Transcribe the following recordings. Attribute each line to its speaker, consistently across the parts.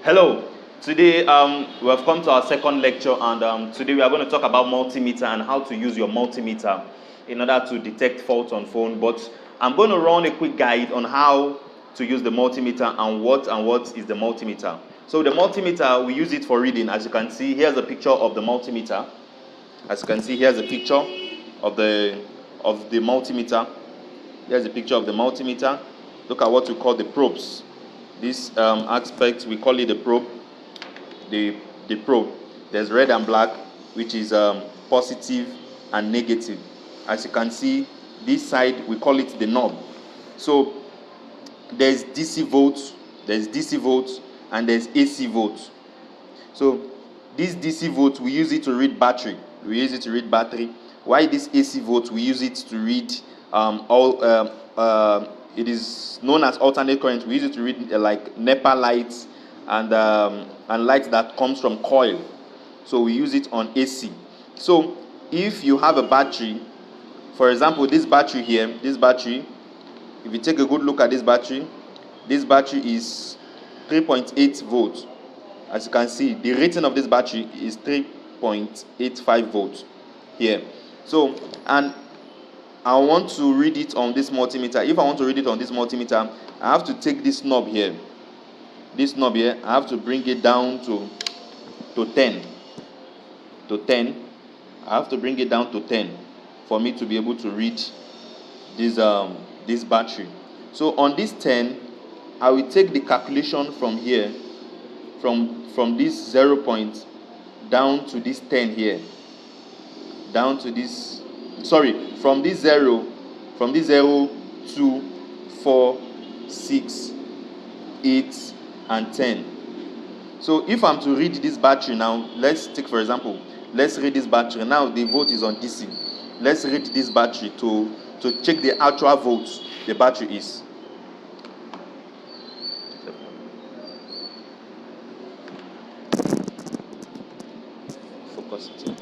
Speaker 1: Hello. Today we have come to our second lecture, and today we are going to talk about multimeter and how to use your multimeter in order to detect faults on phone. But I'm going to run a quick guide on how to use the multimeter and what is the multimeter. So the multimeter, we use it for reading. As you can see, here's a picture of the multimeter. As you can see, here's a picture of the multimeter. Here's a picture of the multimeter. Look at what we call the probes. This aspect, we call it the probe. The probe. There's red and black, which is positive and negative. As you can see, this side, we call it the knob. So there's DC volts, and there's AC volts. So this DC volt, we use it to read battery. Why this AC volt, we use it to read it is known as alternate current. We use it to read like NEPA lights and lights that comes from coil. So we use it on AC. So if you have a battery, for example, this battery here, if you take a good look at this battery is 3.8 volts. As you can see, the rating of this battery is 3.85 volts here. So, and I want to read it on this multimeter. If I want to read it on this multimeter, I have to take this knob here. I have to bring it down to 10. I have to bring it down to 10 for me to be able to read this battery. So on this 10, I will take the calculation from here, from this 0 point down to this 10 here, from this 0 to 4, 6, 8 and 10. So if I'm to read this battery now, let's take for example, let's read this battery. Now the volt is on DC. Let's read this battery to check the actual volts the battery is. Focus it.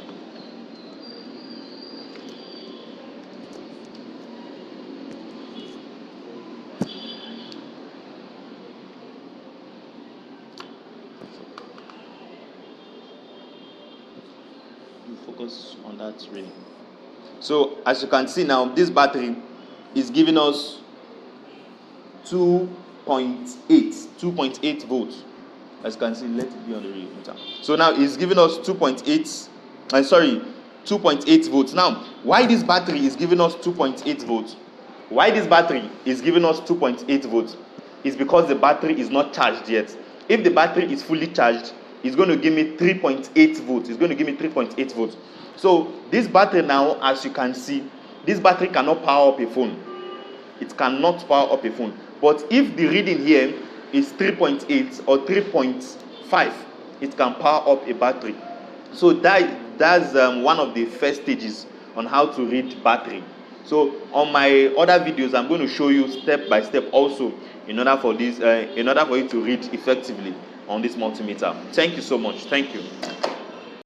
Speaker 1: Focus on that reading. So as you can see now, this battery is giving us 2.8 volts. As you can see, let it be on the reading meter. So now it's giving us 2.8 volts. Now, why this battery is giving us 2.8 volts? Is because the battery is not charged yet. If the battery is fully charged, it's going to give me 3.8 volts. So this battery now, as you can see, this battery cannot power up a phone. It cannot power up a phone. But if the reading here is 3.8 or 3.5, it can power up a battery. So that's one of the first stages on how to read battery. So on my other videos, I'm going to show you step by step also in order for you to read effectively on this multimeter. Thank you so much. Thank you.